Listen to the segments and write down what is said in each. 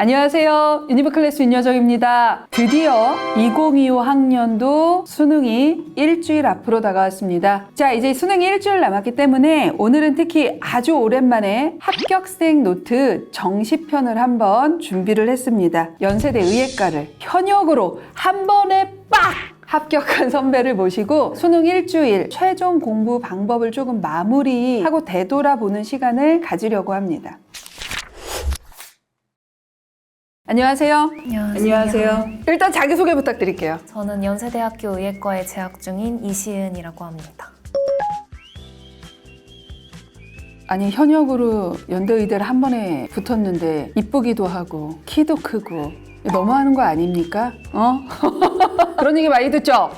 안녕하세요. 유니버클래스 윤여정입니다. 드디어 2025 학년도 수능이 일주일 앞으로 다가왔습니다. 자, 이제 수능이 일주일 남았기 때문에 오늘은 특히 아주 오랜만에 합격생 노트 정시편을 한번 준비를 했습니다. 연세대 의예과를 현역으로 한 번에 빡! 합격한 선배를 모시고 수능 일주일 최종 공부 방법을 조금 마무리하고 되돌아보는 시간을 가지려고 합니다. 안녕하세요. 안녕하세요. 일단 자기소개 부탁드릴게요. 저는 연세대학교 의예과에 재학 중인 이시은이라고 합니다. 아니, 현역으로 연대의대를 한 번에 붙었는데 이쁘기도 하고 키도 크고 너무하는 거 아닙니까? 그런 얘기 많이 듣죠?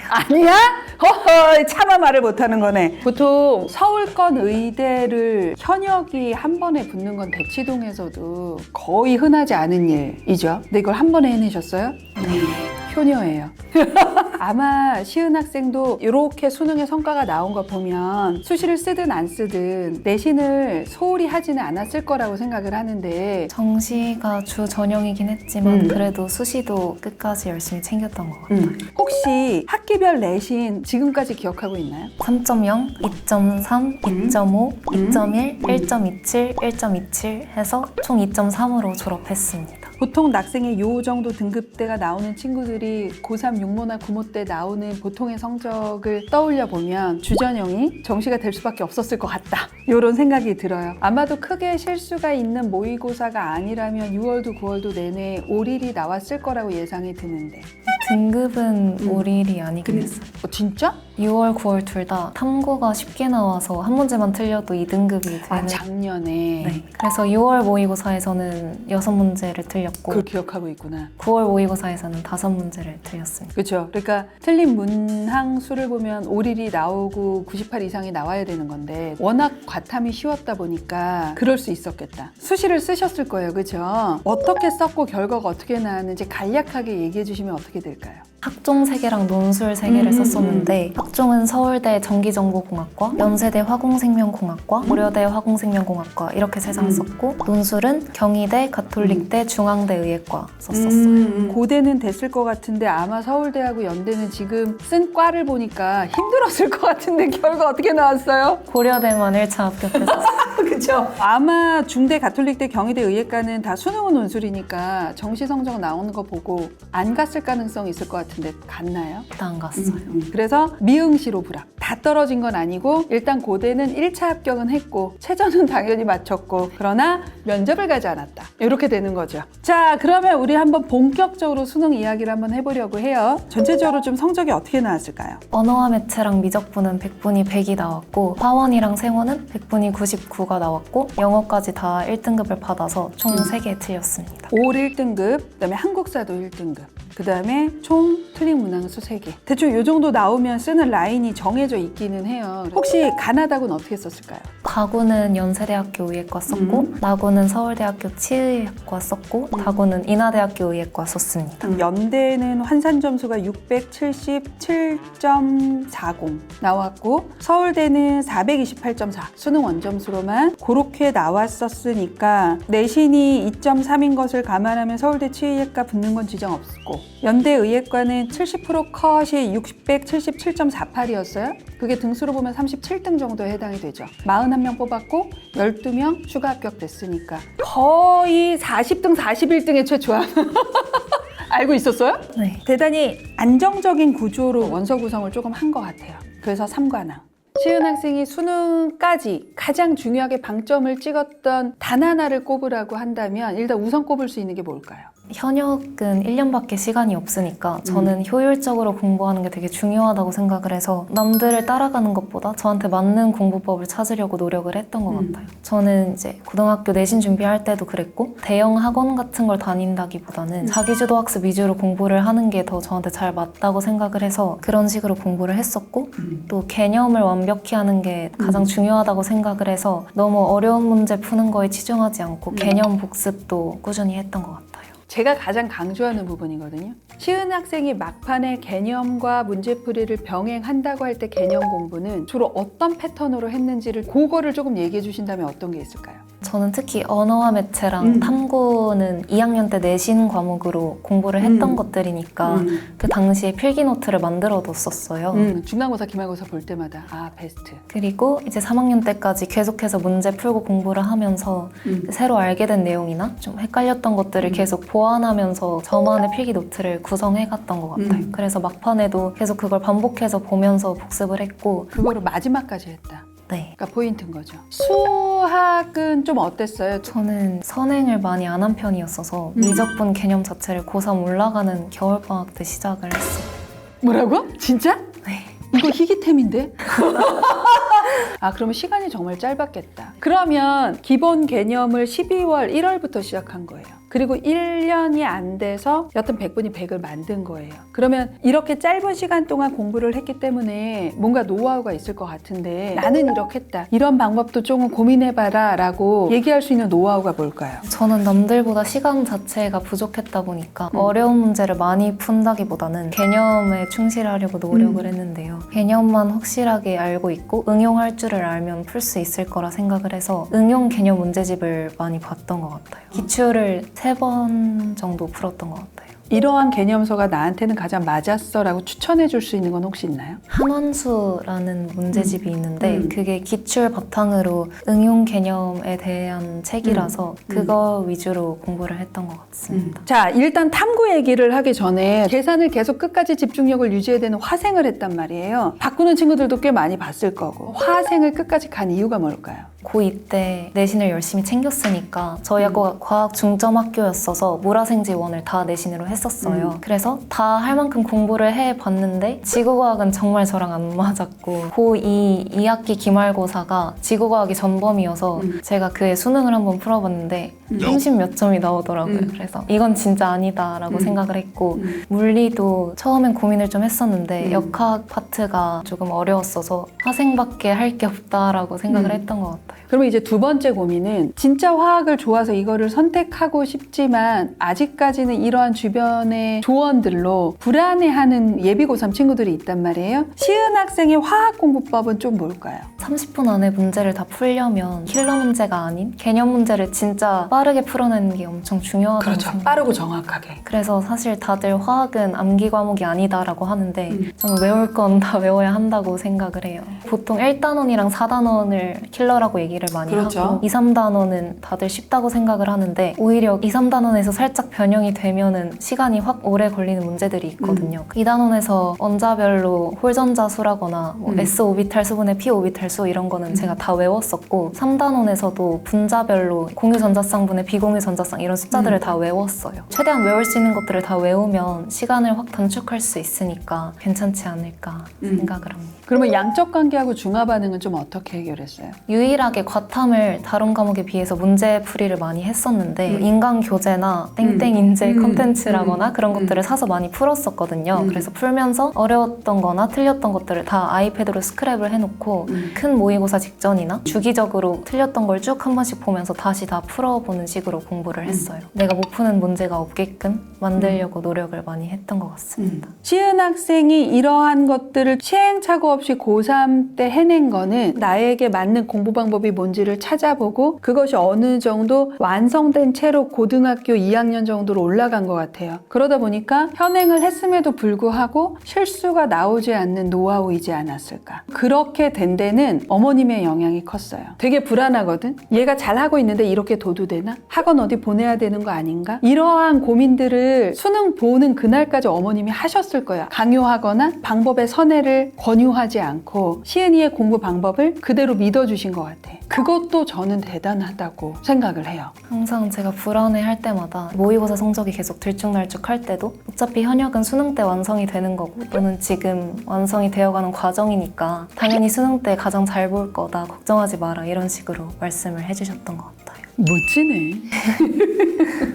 아니야? 허허, 차마 말을 못하는 거네. 보통 서울권 의대를 현역이 한 번에 붙는 건 대치동에서도 거의 흔하지 않은 일이죠. 근데 이걸 한 번에 해내셨어요? 효녀예요. 아마 시은 학생도 이렇게 수능의 성과가 나온 거 보면 수시를 쓰든 안 쓰든 내신을 소홀히 하지는 않았을 거라고 생각을 하는데 정시가 주 전형이긴 했지만 그래도 수시도 끝까지 열심히 챙겼던 것 같아요. 혹시 학기별 내신 지금까지 기억하고 있나요? 3.0, 2.3, 2.5, 2.1, 1.27, 1.27 해서 총 2.3으로 졸업했습니다. 보통 낙생의 요 정도 등급대가 나오는 친구들이 고3 육모나 구모 때 나오는 보통의 성적을 떠올려 보면 주전형이 정시가 될 수밖에 없었을 것 같다, 이런 생각이 들어요. 아마도 크게 실수가 있는 모의고사가 아니라면 6월도 9월도 내내 올일이 나왔을 거라고 예상이 드는데 등급은 올일이 아니긴 했어요. 진짜? 6월, 9월 둘 다 탐구가 쉽게 나와서 한 문제만 틀려도 2등급이 되는. 작년에. 네. 그래서 6월 모의고사에서는 6문제를 틀렸고 그걸 기억하고 있구나. 9월 모의고사에서는 5문제를 틀렸습니다. 그렇죠. 그러니까 틀린 문항 수를 보면 올일이 나오고 98 이상이 나와야 되는 건데 워낙 과탐이 쉬웠다 보니까 그럴 수 있었겠다. 수시를 쓰셨을 거예요. 그렇죠? 어떻게 썼고 결과가 어떻게 나왔는지 간략하게 얘기해 주시면 어떻게 될까요? 학종 3개랑 논술 3개를 썼었는데 학종은 서울대 전기정보공학과, 연세대 화공생명공학과, 고려대 화공생명공학과 이렇게 3장 썼고 논술은 경희대, 가톨릭대, 중앙대 의예과 썼었어요. 고대는 됐을 것 같은데 아마 서울대하고 연대는 지금 쓴 과를 보니까 힘들었을 것 같은데 결과 어떻게 나왔어요? 고려대만 1차 합격했었어요. 그렇죠. 아마 중대, 가톨릭대, 경희대 의예과는 다 수능은 논술이니까 정시 성적 나오는 거 보고 안 갔을 가능성이 있을 것 같은데 갔나요? 안 갔어요. 그래서 미응시로 불합. 다 떨어진 건 아니고 일단 고대는 1차 합격은 했고 최저는 당연히 맞췄고 그러나 면접을 가지 않았다. 이렇게 되는 거죠. 자, 그러면 우리 한번 본격적으로 수능 이야기를 한번 해보려고 해요. 전체적으로 좀 성적이 어떻게 나왔을까요? 언어와 매체랑 미적분은 100분이 100이 나왔고 화원이랑 생원은 100분이 99가 나왔고 영어까지 다 1등급을 받아서 총 3개 틀렸습니다. 올 1등급, 그다음에 한국사도 1등급, 그다음에 총 틀린 문항수 3개. 대충 이 정도 나오면 쓰는 라인이 정해져 있기는 해요. 혹시 가나다군 어떻게 썼을까요? 가구는 연세대학교 의예과 썼고 나구는 서울대학교 치의학과 썼고 다구는 인하대학교 의예과 썼습니다. 연대는 환산 점수가 677.40 나왔고 서울대는 428.4 수능 원점수로만 그렇게 나왔었으니까 내신이 2.3인 것을 감안하면 서울대 치의학과 붙는 건 지장 없고 연대 의예과는 70% 컷이 677.48이었어요. 그게 등수로 보면 37등 정도에 해당이 되죠. 41명 뽑았고 12명 추가 합격됐으니까 거의 40등, 41등의 최초야. 알고 있었어요? 네. 대단히 안정적인 구조로 원서 구성을 조금 한 것 같아요. 그래서 3관왕. 시은 학생이 수능까지 가장 중요하게 방점을 찍었던 단 하나를 꼽으라고 한다면 일단 우선 꼽을 수 있는 게 뭘까요? 현역은 1년밖에 시간이 없으니까 저는 효율적으로 공부하는 게 되게 중요하다고 생각을 해서 남들을 따라가는 것보다 저한테 맞는 공부법을 찾으려고 노력을 했던 것 같아요. 저는 이제 고등학교 내신 준비할 때도 그랬고 대형 학원 같은 걸 다닌다기보다는 자기주도 학습 위주로 공부를 하는 게 더 저한테 잘 맞다고 생각을 해서 그런 식으로 공부를 했었고 또 개념을 완벽히 하는 게 가장 중요하다고 생각을 해서 너무 어려운 문제 푸는 거에 치중하지 않고 개념 복습도 꾸준히 했던 것 같아요. 제가 가장 강조하는 부분이거든요. 시은 학생이 막판에 개념과 문제풀이를 병행한다고 할 때 개념 공부는 주로 어떤 패턴으로 했는지를 그거를 조금 얘기해 주신다면 어떤 게 있을까요? 저는 특히 언어와 매체랑 탐구는 2학년 때 내신 과목으로 공부를 했던 것들이니까 그 당시에 필기 노트를 만들어 뒀었어요. 중간고사, 기말고사 볼 때마다 베스트. 그리고 이제 3학년 때까지 계속해서 문제 풀고 공부를 하면서 새로 알게 된 내용이나 좀 헷갈렸던 것들을 계속 보완하면서 저만의 필기 노트를 구성해 갔던 것 같아요. 그래서 막판에도 계속 그걸 반복해서 보면서 복습을 했고 그거를 마지막까지 했다. 네. 그러니까 포인트인 거죠. 수학은 좀 어땠어요? 저는 선행을 많이 안 한 편이었어서 미적분 개념 자체를 고3 올라가는 겨울방학 때 시작을 했어요. 뭐라고? 진짜? 네. 이거 희귀템인데? 그러면 시간이 정말 짧았겠다. 그러면 기본 개념을 12월, 1월부터 시작한 거예요. 그리고 1년이 안 돼서 여튼 100분이 100을 만든 거예요. 그러면 이렇게 짧은 시간 동안 공부를 했기 때문에 뭔가 노하우가 있을 것 같은데 나는 이렇게 했다. 이런 방법도 조금 고민해봐라 라고 얘기할 수 있는 노하우가 뭘까요? 저는 남들보다 시간 자체가 부족했다 보니까 어려운 문제를 많이 푼다기보다는 개념에 충실하려고 노력을 했는데요. 개념만 확실하게 알고 있고 응용할 줄을 알면 풀 수 있을 거라 생각을 해서 응용 개념 문제집을 많많이 봤던 것 같아요. 기출을 3번 정도 풀었던 것 같아요. 이러한 개념서가 나한테는 가장 맞았어 라고 추천해 줄 수 있는 건 혹시 있나요? 한원수라는 문제집이 있는데 그게 기출 바탕으로 응용 개념에 대한 책이라서 그거 위주로 공부를 했던 것 같습니다. 자, 일단 탐구 얘기를 하기 전에 계산을 계속 끝까지 집중력을 유지해야 되는 화생을 했단 말이에요. 바꾸는 친구들도 꽤 많이 봤을 거고 화생을 끝까지 간 이유가 뭘까요? 고2 때 내신을 열심히 챙겼으니까 저희 학교가 과학 중점 학교였어서 물화생 지원을 다 내신으로 했었어요. 그래서 다 할 만큼 공부를 해봤는데 지구과학은 정말 저랑 안 맞았고 고2 2학기 기말고사가 지구과학이 전범이어서 제가 그의 수능을 한번 풀어봤는데 30 몇 점이 나오더라고요. 그래서 이건 진짜 아니다 라고 생각을 했고 물리도 처음엔 고민을 좀 했었는데 역학 파트가 조금 어려웠어서 화생밖에 할 게 없다라고 생각을 했던 것 같아요. 그러면 이제 두 번째 고민은 진짜 화학을 좋아서 이거를 선택하고 싶지만 아직까지는 이러한 주변의 조언들로 불안해하는 예비 고3 친구들이 있단 말이에요. 시은 학생의 화학 공부법은 좀 뭘까요? 30분 안에 문제를 다 풀려면 킬러 문제가 아닌 개념 문제를 진짜 빠르게 풀어내는 게 엄청 중요하다고 생각해요. 빠르고 정확하게. 그래서 사실 다들 화학은 암기 과목이 아니다라고 하는데 저는 외울 건 다 외워야 한다고 생각을 해요. 보통 1단원이랑 4단원을 킬러라고 얘기를 많이 그렇죠. 하고 2, 3단원은 다들 쉽다고 생각을 하는데 오히려 2, 3단원에서 살짝 변형이 되면은 시간이 확 오래 걸리는 문제들이 있거든요. 2단원에서 원자별로 홀전자수라거나 뭐 S 오비탈 수분의 P 오비탈 수 이런 거는 제가 다 외웠었고 3단원에서도 분자별로 공유전자쌍분의 비공유전자쌍 이런 숫자들을 다 외웠어요. 최대한 외울 수 있는 것들을 다 외우면 시간을 확 단축할 수 있으니까 괜찮지 않을까 생각을 합니다. 그러면 양적 관계하고 중화 반응은 좀 어떻게 해결했어요? 유일하게 과탐을 다른 과목에 비해서 문제풀이를 많이 했었는데 인간 교재나 땡땡 인재 컨텐츠라거나 그런 것들을 사서 많이 풀었었거든요. 그래서 풀면서 어려웠던 거나 틀렸던 것들을 다 아이패드로 스크랩을 해놓고 큰 모의고사 직전이나 주기적으로 틀렸던 걸 쭉 한 번씩 보면서 다시 다 풀어보는 식으로 공부를 했어요. 내가 못 푸는 문제가 없게끔 만들려고 노력을 많이 했던 것 같습니다. 시은 학생이 이러한 것들을 시행착오 없이 고3 때 해낸 거는 나에게 맞는 공부 방법이 뭔지를 찾아보고 그것이 어느 정도 완성된 채로 고등학교 2학년 정도로 올라간 것 같아요. 그러다 보니까 현행을 했음에도 불구하고 실수가 나오지 않는 노하우이지 않았을까. 그렇게 된 데는 어머님의 영향이 컸어요. 되게 불안하거든. 얘가 잘하고 있는데 이렇게 둬도 되나? 학원 어디 보내야 되는 거 아닌가? 이러한 고민들을 수능 보는 그날까지 어머님이 하셨을 거야. 강요하거나 방법의 선회를 권유하지 않고 시은이의 공부 방법을 그대로 믿어주신 것 같아. 그것도 저는 대단하다고 생각을 해요. 항상 제가 불안해할 때마다 모의고사 성적이 계속 들쭉날쭉 할 때도 어차피 현역은 수능 때 완성이 되는 거고 너는 지금 완성이 되어가는 과정이니까 당연히 수능 때 가장 잘 볼 거다 걱정하지 마라 이런 식으로 말씀을 해주셨던 것 같아요. 멋지네.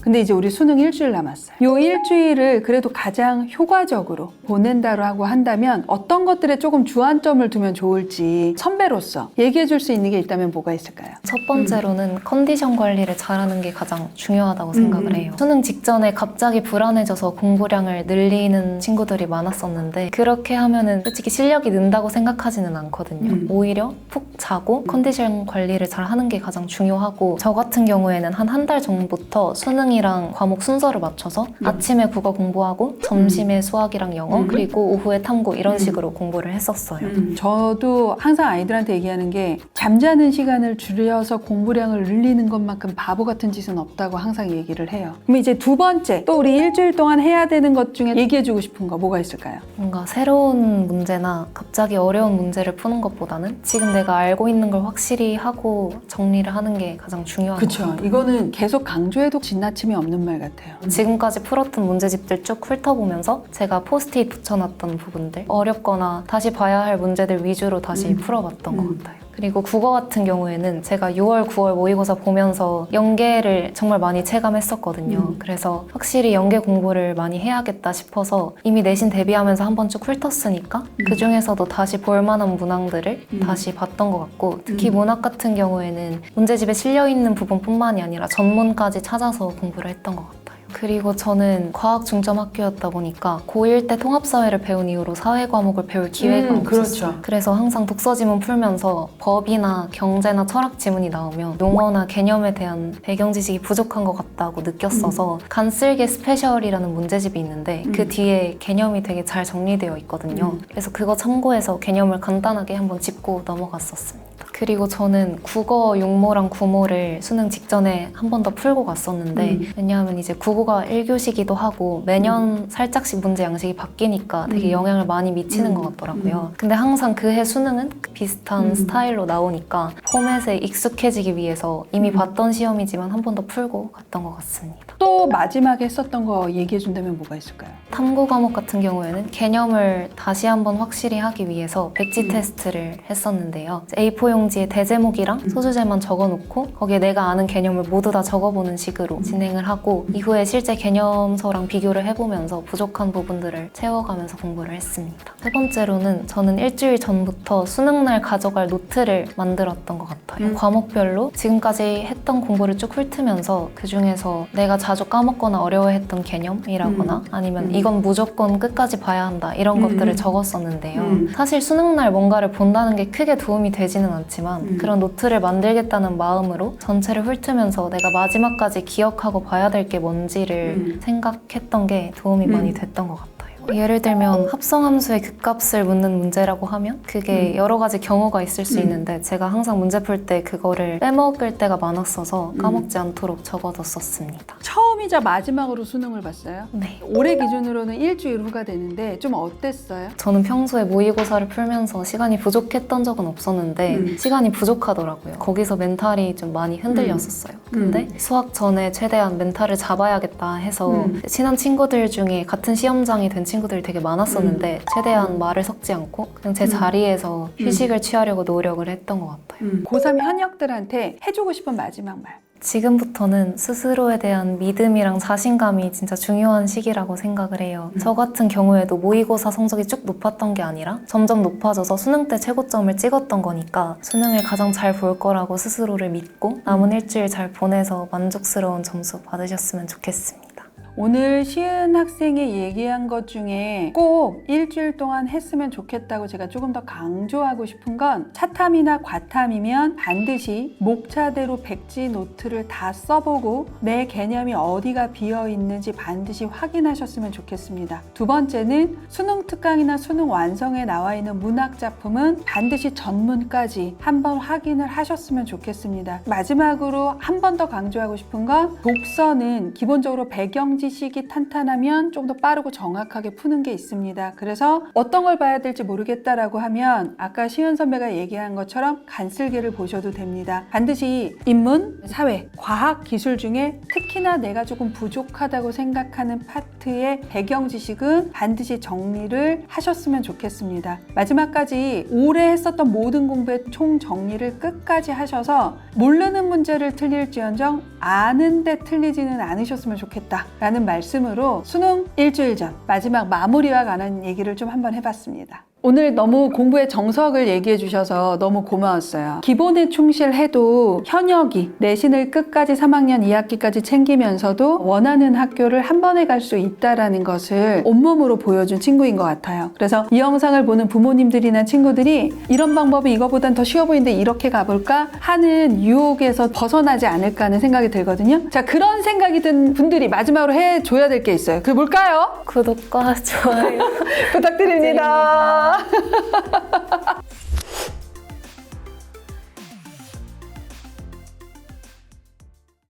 근데 이제 우리 수능 일주일 남았어요. 요 일주일을 그래도 가장 효과적으로 보낸다고 한다면 어떤 것들에 조금 주안점을 두면 좋을지 선배로서 얘기해 줄 수 있는 게 있다면 뭐가 있을까요? 첫 번째로는 컨디션 관리를 잘하는 게 가장 중요하다고 생각을 해요. 수능 직전에 갑자기 불안해져서 공부량을 늘리는 친구들이 많았었는데 그렇게 하면은 솔직히 실력이 는다고 생각하지는 않거든요. 오히려 푹 자고 컨디션 관리를 잘 하는 게 가장 중요하고 저 같은 경우에는 한 달 전부터 수능이랑 과목 순서를 맞춰서 아침에 국어 공부하고 점심에 수학이랑 영어 그리고 오후에 탐구 이런 식으로 공부를 했었어요. 저도 항상 아이들한테 얘기하는 게 잠자는 시간을 줄여서 공부량을 늘리는 것만큼 바보 같은 짓은 없다고 항상 얘기를 해요. 그럼 이제 두 번째, 또 우리 일주일 동안 해야 되는 것 중에 얘기해주고 싶은 거 뭐가 있을까요? 뭔가 새로운 문제나 갑자기 어려운 문제를 푸는 것보다는 지금 내가 알고 있는 걸 확실히 하고 정리를 하는 게 가장 중요한 것 그렇죠. 같아요. 이거는 계속 강조해도 지나침이 없는 말 같아요. 지금까지 풀었던 문제집들 쭉 훑어보면서 제가 포스트잇 붙여놨던 부분들 어렵거나 다시 봐야 할 문제들 위주로 다시 풀어봤던 것 같아요. 그리고 국어 같은 경우에는 제가 6월, 9월 모의고사 보면서 연계를 정말 많이 체감했었거든요. 그래서 확실히 연계 공부를 많이 해야겠다 싶어서 이미 내신 대비하면서 한번 쭉 훑었으니까 그 중에서도 다시 볼만한 문항들을 다시 봤던 것 같고 특히 문학 같은 경우에는 문제집에 실려있는 부분뿐만이 아니라 전문까지 찾아서 공부를 했던 것 같아요. 그리고 저는 과학 중점 학교였다 보니까 고1 때 통합사회를 배운 이후로 사회 과목을 배울 기회가 없었어요. 그렇죠. 그래서 항상 독서 지문 풀면서 법이나 경제나 철학 지문이 나오면 용어나 개념에 대한 배경 지식이 부족한 것 같다고 느꼈어서 간쓸게 스페셜이라는 문제집이 있는데 그 뒤에 개념이 되게 잘 정리되어 있거든요. 그래서 그거 참고해서 개념을 간단하게 한번 짚고 넘어갔었습니다. 그리고 저는 국어 6모랑 9모를 수능 직전에 한 번 더 풀고 갔었는데 왜냐하면 이제 국어가 1교시기도 하고 매년 살짝씩 문제 양식이 바뀌니까 되게 영향을 많이 미치는 것 같더라고요. 근데 항상 그 해 수능은 비슷한 스타일로 나오니까 포맷에 익숙해지기 위해서 이미 봤던 시험이지만 한 번 더 풀고 갔던 것 같습니다. 또 마지막에 했었던 거 얘기해 준다면 뭐가 있을까요? 탐구 과목 같은 경우에는 개념을 다시 한번 확실히 하기 위해서 백지 테스트를 했었는데요. A4 용지에 대제목이랑 소주제만 적어놓고 거기에 내가 아는 개념을 모두 다 적어보는 식으로 진행을 하고 이후에 실제 개념서랑 비교를 해보면서 부족한 부분들을 채워가면서 공부를 했습니다. 세 번째로는 저는 일주일 전부터 수능날 가져갈 노트를 만들었던 것 같아요. 과목별로 지금까지 했던 공부를 쭉 훑으면서 그 중에서 내가 자주 까먹거나 어려워했던 개념이라거나 아니면 이건 무조건 끝까지 봐야 한다 이런 것들을 적었었는데요. 사실 수능날 뭔가를 본다는 게 크게 도움이 되지는 않지만 그런 노트를 만들겠다는 마음으로 전체를 훑으면서 내가 마지막까지 기억하고 봐야 될 게 뭔지를 생각했던 게 도움이 많이 됐던 것 같아요. 예를 들면 합성함수의 극값을 묻는 문제라고 하면 그게 여러 가지 경우가 있을 수 있는데 제가 항상 문제 풀 때 그거를 빼먹을 때가 많았어서 까먹지 않도록 적어뒀었습니다. 처음이자 마지막으로 수능을 봤어요? 네. 올해 기준으로는 일주일 후가 되는데 좀 어땠어요? 저는 평소에 모의고사를 풀면서 시간이 부족했던 적은 없었는데 시간이 부족하더라고요. 거기서 멘탈이 좀 많이 흔들렸었어요. 근데 수학 전에 최대한 멘탈을 잡아야겠다 해서 친한 친구들 중에 같은 시험장이 된 친구들이 되게 많았었는데 최대한 말을 섞지 않고 그냥 제 자리에서 휴식을 취하려고 노력을 했던 것 같아요. 고3 현역들한테 해주고 싶은 마지막 말. 지금부터는 스스로에 대한 믿음이랑 자신감이 진짜 중요한 시기라고 생각을 해요. 저 같은 경우에도 모의고사 성적이 쭉 높았던 게 아니라 점점 높아져서 수능 때 최고점을 찍었던 거니까 수능을 가장 잘 볼 거라고 스스로를 믿고 남은 일주일 잘 보내서 만족스러운 점수 받으셨으면 좋겠습니다. 오늘 시은 학생이 얘기한 것 중에 꼭 일주일 동안 했으면 좋겠다고 제가 조금 더 강조하고 싶은 건 차탐이나 과탐이면 반드시 목차대로 백지 노트를 다 써보고 내 개념이 어디가 비어 있는지 반드시 확인하셨으면 좋겠습니다. 두 번째는 수능 특강이나 수능 완성에 나와 있는 문학 작품은 반드시 전문까지 한번 확인을 하셨으면 좋겠습니다. 마지막으로 한 번 더 강조하고 싶은 건 독서는 기본적으로 배경 지식이 탄탄하면 좀 더 빠르고 정확하게 푸는 게 있습니다. 그래서 어떤 걸 봐야 될지 모르겠다라고 하면 아까 시은 선배가 얘기한 것처럼 간슬기를 보셔도 됩니다. 반드시 인문, 사회, 과학, 기술 중에 특히나 내가 조금 부족하다고 생각하는 파트의 배경 지식은 반드시 정리를 하셨으면 좋겠습니다. 마지막까지 오래 했었던 모든 공부의 총 정리를 끝까지 하셔서 모르는 문제를 틀릴지언정 아는데 틀리지는 않으셨으면 좋겠다라는 말씀으로 수능 일주일 전 마지막 마무리와 관한 얘기를 좀 한번 해봤습니다. 오늘 너무 공부의 정석을 얘기해 주셔서 너무 고마웠어요. 기본에 충실해도 현역이 내신을 끝까지 3학년 2학기까지 챙기면서도 원하는 학교를 한 번에 갈 수 있다는 것을 온몸으로 보여준 친구인 것 같아요. 그래서 이 영상을 보는 부모님들이나 친구들이 이런 방법이 이거보단 더 쉬워 보이는데 이렇게 가볼까 하는 유혹에서 벗어나지 않을까 하는 생각이 들거든요. 자, 그런 생각이 든 분들이 마지막으로 해줘야 될 게 있어요. 그게 뭘까요? 구독과 좋아요 부탁드립니다.